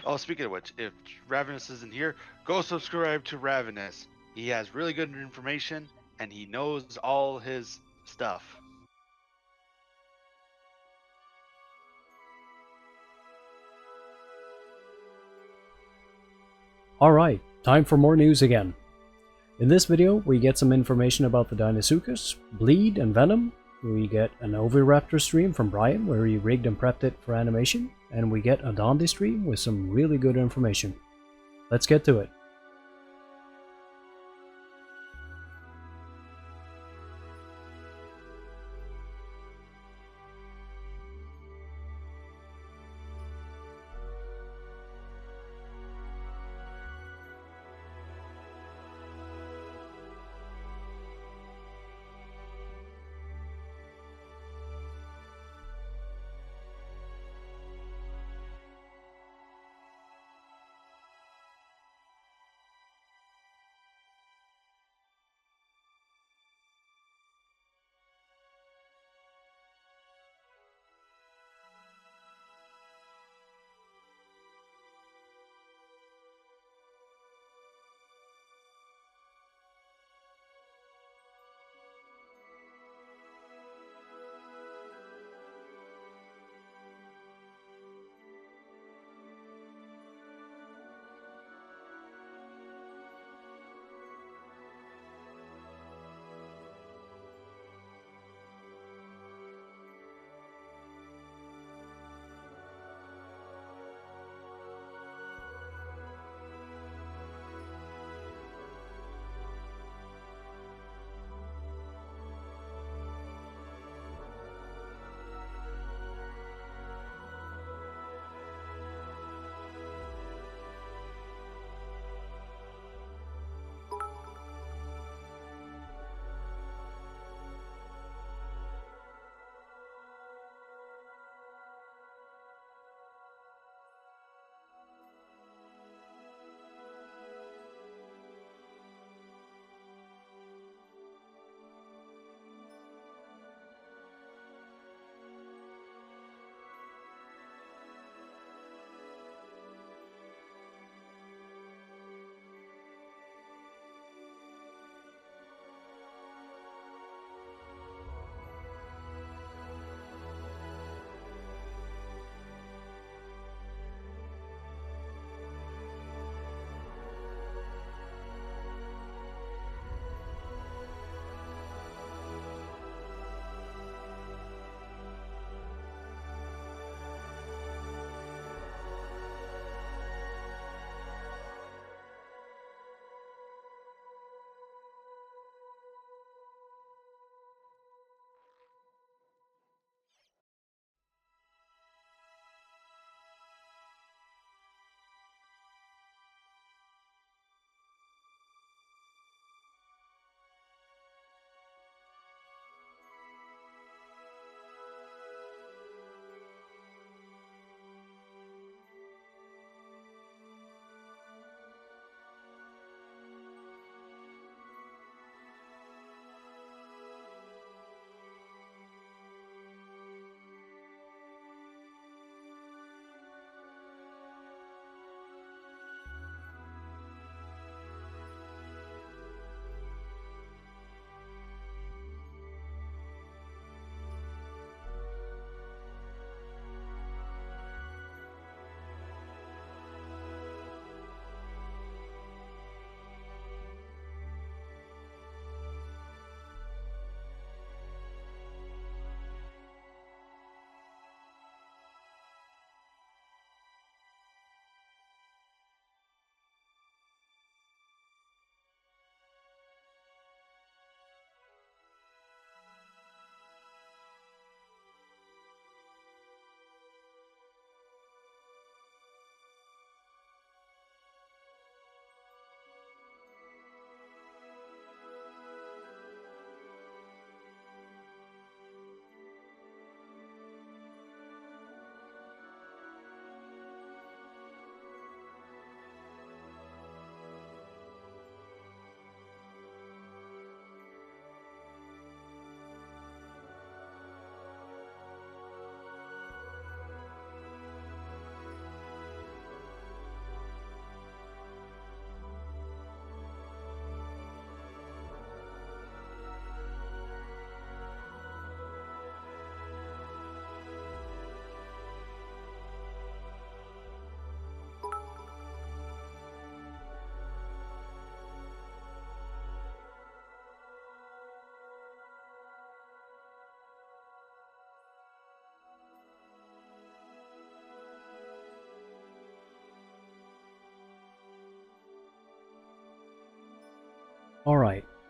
Oh, speaking of which, if Ravenous isn't here, go subscribe to Ravenous. He has really good information and he knows all his stuff. Alright, time for more news again. In this video, we get some information about the Deinosuchus, Bleed, and Venom. We get an Oviraptor stream from Bryan where he rigged and prepped it for animation, and we get a Dondi stream with some really good information. Let's get to it.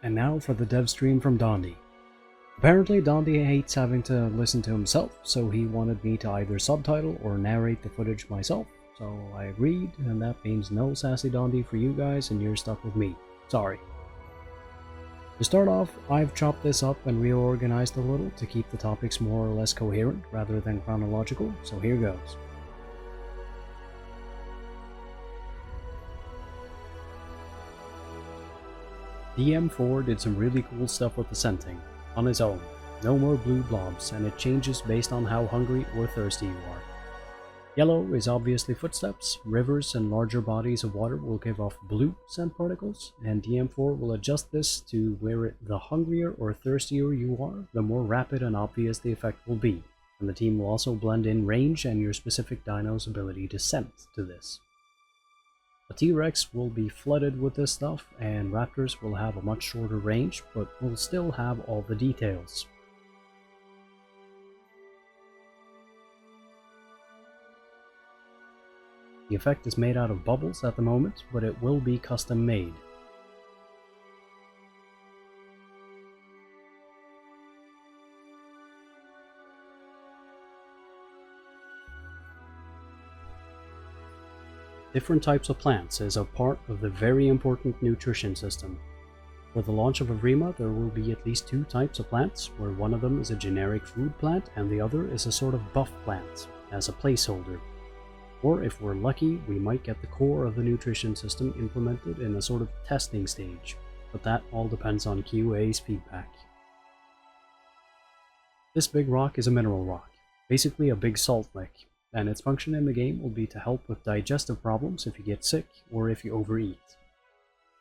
And now for the dev stream from Dondi. Apparently Dondi hates having to listen to himself, so he wanted me to either subtitle or narrate the footage myself, so I agreed, and that means no sassy Dondi for you guys and you're stuck with me. Sorry. To start off, I've chopped this up and reorganized a little to keep the topics more or less coherent rather than chronological, so here goes. DM4 did some really cool stuff with the scenting, on his own. No more blue blobs, and it changes based on how hungry or thirsty you are. Yellow is obviously footsteps, rivers and larger bodies of water will give off blue scent particles, and DM4 will adjust this to where the hungrier or thirstier you are, the more rapid and obvious the effect will be, and the team will also blend in range and your specific dino's ability to scent to this. A T-Rex will be flooded with this stuff, and Raptors will have a much shorter range, but will still have all the details. The effect is made out of bubbles at the moment, but it will be custom made. Different types of plants is a part of the very important nutrition system. For the launch of Avrima, there will be at least 2 types of plants, where one of them is a generic food plant and the other is a sort of buff plant, as a placeholder. Or if we're lucky, we might get the core of the nutrition system implemented in a sort of testing stage, but that all depends on QA's feedback. This big rock is a mineral rock, basically a big salt lick, and its function in the game will be to help with digestive problems if you get sick or if you overeat.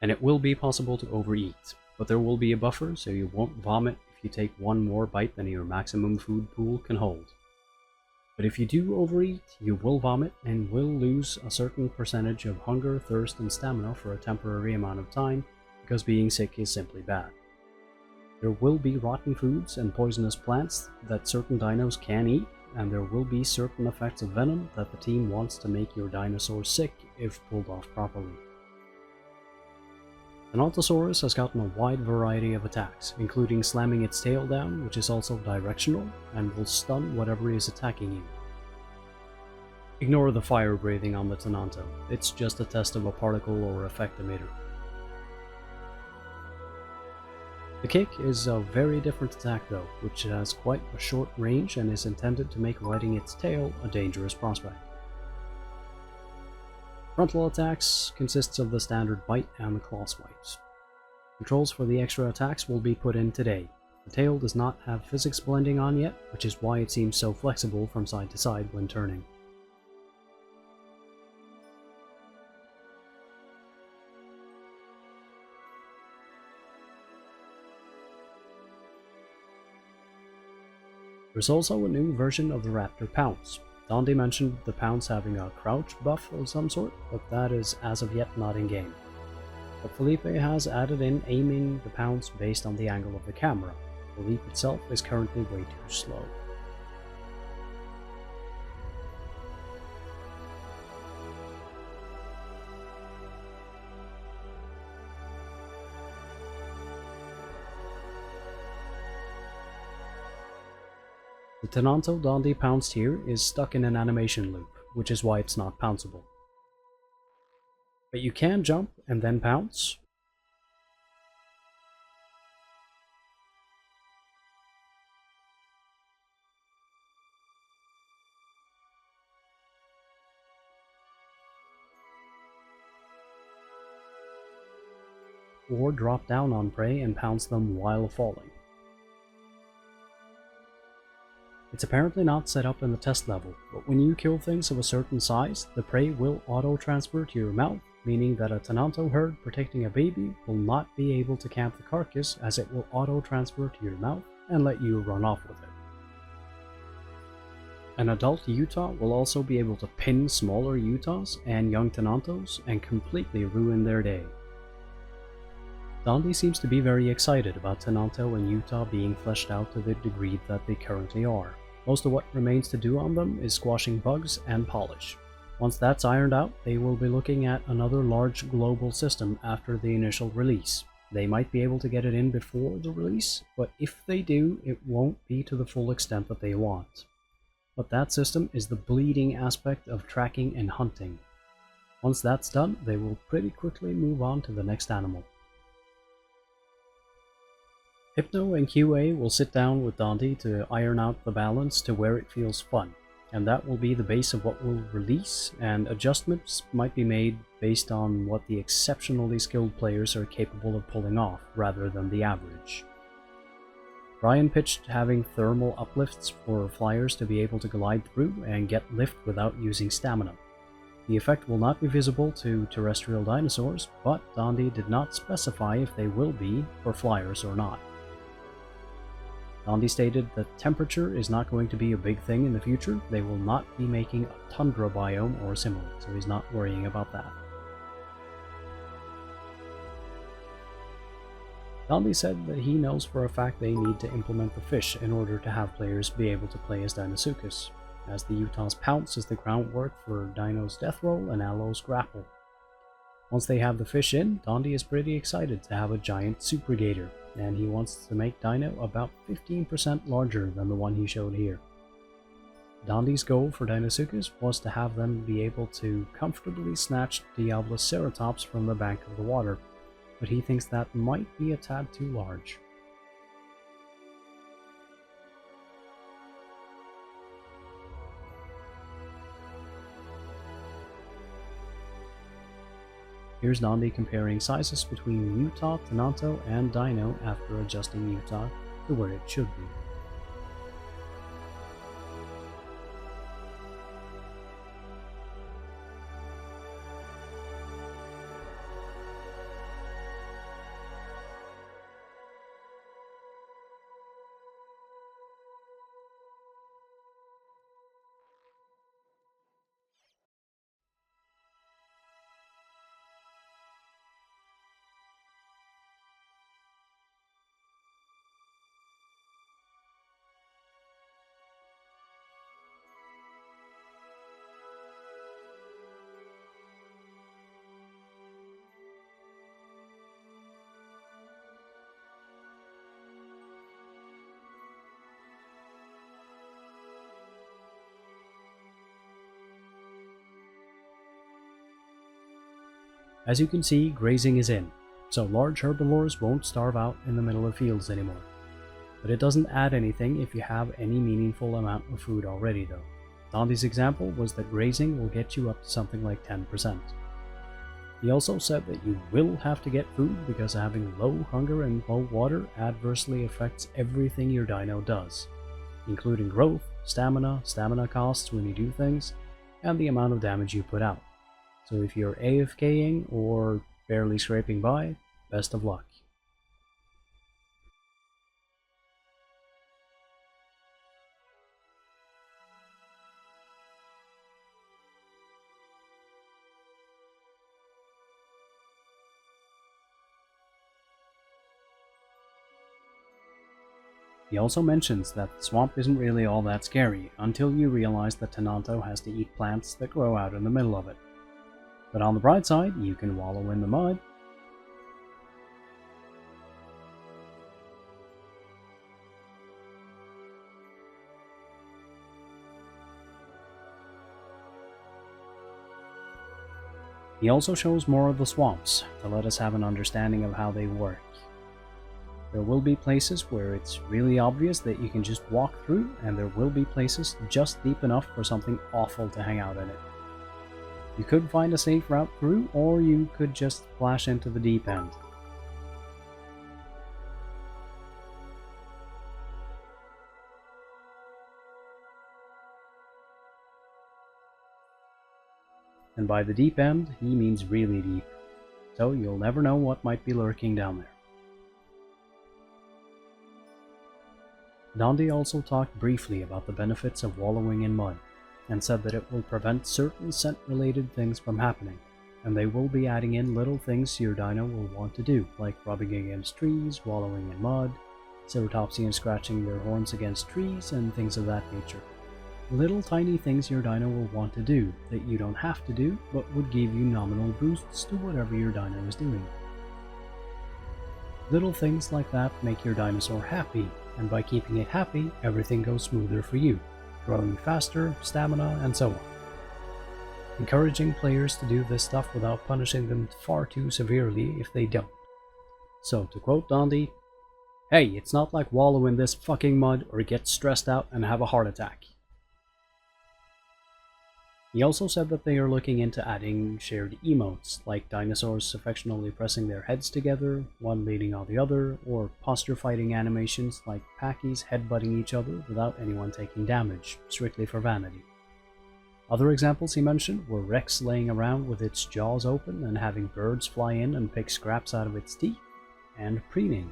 And it will be possible to overeat, but there will be a buffer so you won't vomit if you take one more bite than your maximum food pool can hold. But if you do overeat, you will vomit and will lose a certain percentage of hunger, thirst, and stamina for a temporary amount of time, because being sick is simply bad. There will be rotten foods and poisonous plants that certain dinos can eat, and there will be certain effects of venom that the team wants to make your dinosaur sick if pulled off properly. Thanatosaurus has gotten a wide variety of attacks, including slamming its tail down, which is also directional, and will stun whatever is attacking you. Ignore the fire breathing on the Thananto, it's just a test of a particle or effect emitter. The kick is a very different attack though, which has quite a short range and is intended to make riding its tail a dangerous prospect. Frontal attacks consists of the standard bite and the claw swipes. Controls for the extra attacks will be put in today. The tail does not have physics blending on yet, which is why it seems so flexible from side to side when turning. There's also a new version of the Raptor Pounce. Dondi mentioned the Pounce having a crouch buff of some sort, but that is as of yet not in game. But Felipe has added in aiming the Pounce based on the angle of the camera. The leap itself is currently way too slow. The Thananto Dondi pounced here is stuck in an animation loop, which is why it's not pounceable. But you can jump and then pounce. Or drop down on prey and pounce them while falling. It's apparently not set up in the test level, but when you kill things of a certain size, the prey will auto-transfer to your mouth, meaning that a Thananto herd protecting a baby will not be able to camp the carcass as it will auto-transfer to your mouth and let you run off with it. An adult Utah will also be able to pin smaller Utahs and young Thanantos and completely ruin their day. Dondi seems to be very excited about Thananto and Utah being fleshed out to the degree that they currently are. Most of what remains to do on them is squashing bugs and polish. Once that's ironed out, they will be looking at another large global system after the initial release, They might be able to get it in before the release, but if they do, it won't be to the full extent that they want. But that system is the bleeding aspect of tracking and hunting. Once that's done, they will pretty quickly move on to the next animal. Hypno and QA will sit down with Dondi to iron out the balance to where it feels fun, and that will be the base of what will release, and adjustments might be made based on what the exceptionally skilled players are capable of pulling off, rather than the average. Bryan pitched having thermal uplifts for flyers to be able to glide through and get lift without using stamina. The effect will not be visible to terrestrial dinosaurs, but Dondi did not specify if they will be for flyers or not. Dondi stated that temperature is not going to be a big thing in the future. They will not be making a tundra biome or similar, so he's not worrying about that. Dondi said that he knows for a fact they need to implement the fish in order to have players be able to play as Deinosuchus, as the Utah's Pounce is the groundwork for Dino's Death Roll and Allo's Grapple. Once they have the fish in, Dondi is pretty excited to have a giant Supergator, and he wants to make Dino about 15% larger than the one he showed here. Dondi's goal for Deinosuchus was to have them be able to comfortably snatch Diabloceratops from the bank of the water, but he thinks that might be a tad too large. Here's Dondi comparing sizes between Utah, Tenanto, and Dino after adjusting Utah to where it should be. As you can see, grazing is in, so large herbivores won't starve out in the middle of fields anymore. But it doesn't add anything if you have any meaningful amount of food already though. Dondi's example was that grazing will get you up to something like 10%. He also said that you will have to get food because having low hunger and low water adversely affects everything your dino does, including growth, stamina costs when you do things, and the amount of damage you put out. So if you're AFKing or barely scraping by, best of luck. He also mentions that the swamp isn't really all that scary until you realize that Tenanto has to eat plants that grow out in the middle of it. But on the bright side, you can wallow in the mud. He also shows more of the swamps to let us have an understanding of how they work. There will be places where it's really obvious that you can just walk through, and there will be places just deep enough for something awful to hang out in it. You could find a safe route through, or you could just splash into the deep end. And by the deep end, he means really deep, so you'll never know what might be lurking down there. Dondi also talked briefly about the benefits of wallowing in mud, and said that it will prevent certain scent-related things from happening, and they will be adding in little things your dino will want to do, like rubbing against trees, wallowing in mud, ceratopsians scratching their horns against trees, and things of that nature. Little tiny things your dino will want to do, that you don't have to do, but would give you nominal boosts to whatever your dino is doing. Little things like that make your dinosaur happy, and by keeping it happy, everything goes smoother for you, growing faster, stamina, and so on. Encouraging players to do this stuff without punishing them far too severely if they don't. So, to quote Dondi, "Hey, it's not like wallow in this fucking mud or get stressed out and have a heart attack." He also said that they are looking into adding shared emotes, like dinosaurs affectionately pressing their heads together, one leaning on the other, or posture fighting animations like packies headbutting each other without anyone taking damage, strictly for vanity. Other examples he mentioned were Rex laying around with its jaws open and having birds fly in and pick scraps out of its teeth, and preening.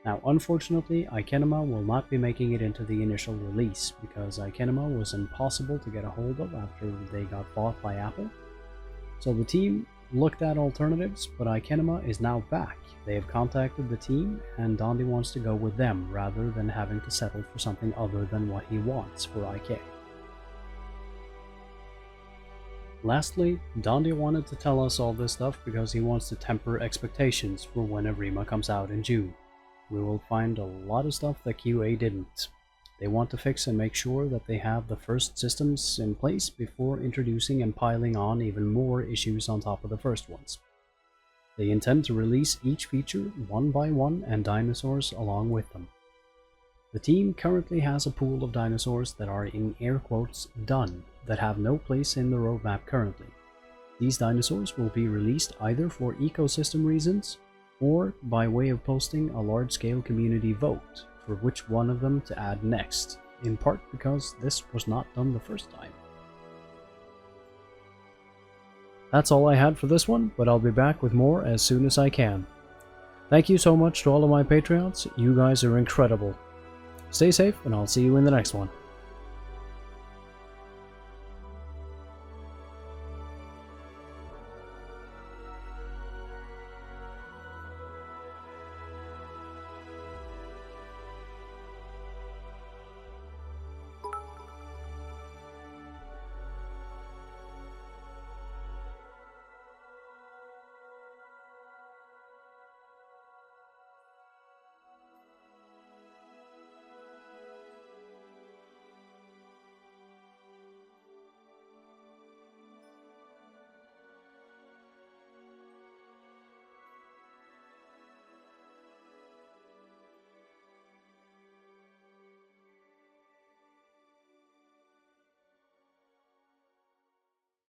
Now, unfortunately, Ikenema will not be making it into the initial release, because Ikenema was impossible to get a hold of after they got bought by Apple. So the team looked at alternatives, but Ikenema is now back. They have contacted the team, and Dondi wants to go with them, rather than having to settle for something other than what he wants for IK. Lastly, Dondi wanted to tell us all this stuff because he wants to temper expectations for when Oviraptor comes out in June. We will find a lot of stuff that QA didn't. They want to fix and make sure that they have the first systems in place before introducing and piling on even more issues on top of the first ones. They intend to release each feature one by one and dinosaurs along with them. The team currently has a pool of dinosaurs that are in air quotes done, that have no place in the roadmap currently. These dinosaurs will be released either for ecosystem reasons, or by way of posting a large-scale community vote for which one of them to add next, in part because this was not done the first time. That's all I had for this one, but I'll be back with more as soon as I can. Thank you so much to all of my Patreons, you guys are incredible. Stay safe, and I'll see you in the next one.